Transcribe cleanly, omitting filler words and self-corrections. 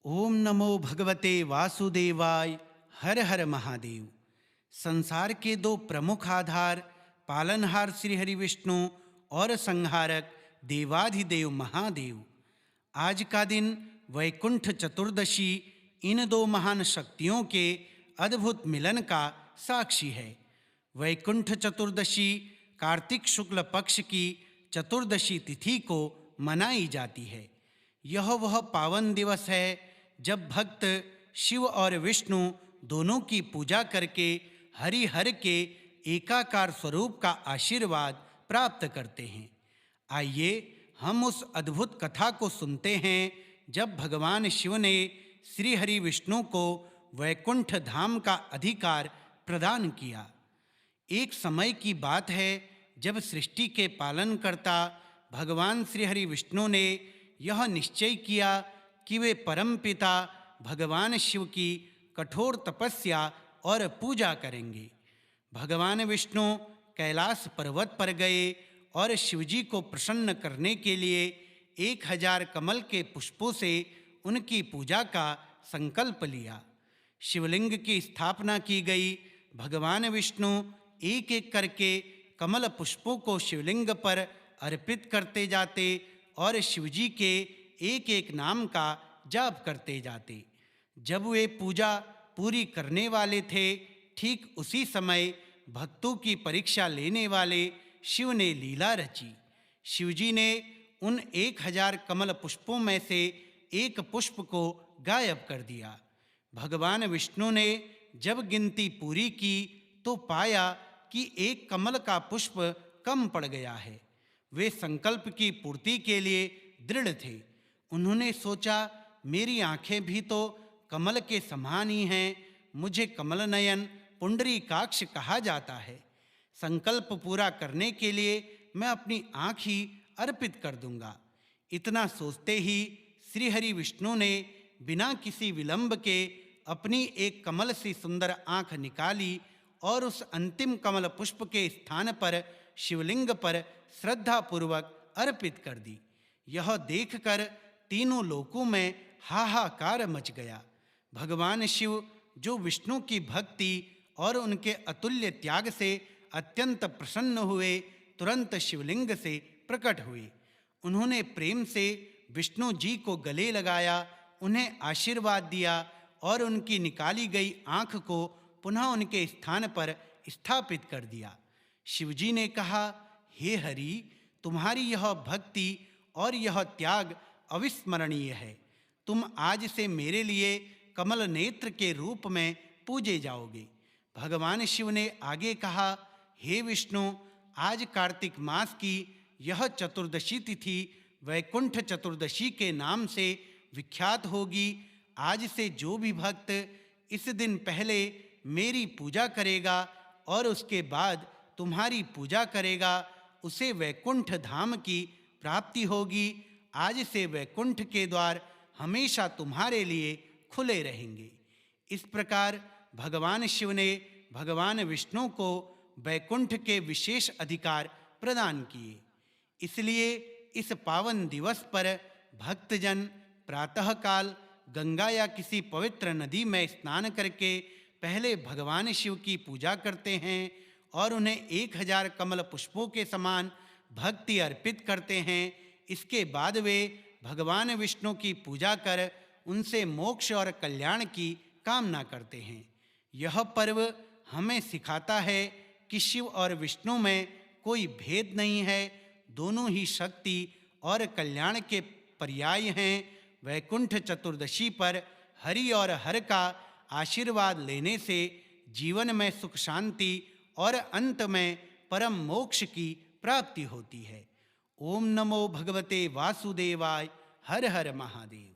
ओम नमो भगवते वासुदेवाय। हर हर महादेव। संसार के दो प्रमुख आधार पालनहार श्री हरि विष्णु और संहारक देवाधिदेव महादेव। आज का दिन वैकुंठ चतुर्दशी इन दो महान शक्तियों के अद्भुत मिलन का साक्षी है। वैकुंठ चतुर्दशी कार्तिक शुक्ल पक्ष की चतुर्दशी तिथि को मनाई जाती है। यह वह पावन दिवस है जब भक्त शिव और विष्णु दोनों की पूजा करके हरिहर के एकाकार स्वरूप का आशीर्वाद प्राप्त करते हैं। आइए हम उस अद्भुत कथा को सुनते हैं जब भगवान शिव ने श्री हरि विष्णु को वैकुंठ धाम का अधिकार प्रदान किया। एक समय की बात है जब सृष्टि के पालनकर्ता भगवान श्री हरि विष्णु ने यह निश्चय किया कि वे परमपिता भगवान शिव की कठोर तपस्या और पूजा करेंगे। भगवान विष्णु कैलाश पर्वत पर गए और शिवजी को प्रसन्न करने के लिए 1000 कमल के पुष्पों से उनकी पूजा का संकल्प लिया। शिवलिंग की स्थापना की गई। भगवान विष्णु एक एक करके कमल पुष्पों को शिवलिंग पर अर्पित करते जाते और शिवजी के एक एक नाम का जाप करते जाते। जब वे पूजा पूरी करने वाले थे, ठीक उसी समय भक्तों की परीक्षा लेने वाले शिव ने लीला रची। शिवजी ने उन 1000 कमल पुष्पों में से एक पुष्प को गायब कर दिया। भगवान विष्णु ने जब गिनती पूरी की तो पाया कि एक कमल का पुष्प कम पड़ गया है। वे संकल्प की पूर्ति के लिए दृढ़ थे। उन्होंने सोचा, मेरी आंखें भी तो कमल के समान ही हैं, मुझे कमल नयन पुंडरीकाक्ष कहा जाता है। संकल्प पूरा करने के लिए मैं अपनी आँख ही अर्पित कर दूंगा। इतना सोचते ही श्री हरि विष्णु ने बिना किसी विलंब के अपनी एक कमल सी सुंदर आँख निकाली और उस अंतिम कमल पुष्प के स्थान पर शिवलिंग पर श्रद्धापूर्वक अर्पित कर दी। यह देखकर तीनों लोकों में हाहाकार मच गया। भगवान शिव, जो विष्णु की भक्ति और उनके अतुल्य त्याग से अत्यंत प्रसन्न हुए, तुरंत शिवलिंग से प्रकट हुए। उन्होंने प्रेम से विष्णु जी को गले लगाया, उन्हें आशीर्वाद दिया और उनकी निकाली गई आँख को पुनः उनके स्थान पर स्थापित कर दिया। शिवजी ने कहा, हे हरि, तुम्हारी यह भक्ति और यह त्याग अविस्मरणीय है। तुम आज से मेरे लिए कमल नेत्र के रूप में पूजे जाओगे। भगवान शिव ने आगे कहा, हे विष्णु, आज कार्तिक मास की यह चतुर्दशी तिथि वैकुंठ चतुर्दशी के नाम से विख्यात होगी। आज से जो भी भक्त इस दिन पहले मेरी पूजा करेगा और उसके बाद तुम्हारी पूजा करेगा, उसे वैकुंठ धाम की प्राप्ति होगी। आज से वैकुंठ के द्वार हमेशा तुम्हारे लिए खुले रहेंगे। इस प्रकार भगवान शिव ने भगवान विष्णु को वैकुंठ के विशेष अधिकार प्रदान किए। इसलिए इस पावन दिवस पर भक्तजन प्रातःकाल गंगा या किसी पवित्र नदी में स्नान करके पहले भगवान शिव की पूजा करते हैं और उन्हें 1000 कमल पुष्पों के समान भक्ति अर्पित करते हैं। इसके बाद वे भगवान विष्णु की पूजा कर उनसे मोक्ष और कल्याण की कामना करते हैं। यह पर्व हमें सिखाता है कि शिव और विष्णु में कोई भेद नहीं है, दोनों ही शक्ति और कल्याण के पर्याय हैं। वैकुंठ चतुर्दशी पर हरि और हर का आशीर्वाद लेने से जीवन में सुख शांति और अंत में परम मोक्ष की प्राप्ति होती है। ओम नमो भगवते वासुदेवाय। हर हर महादेव।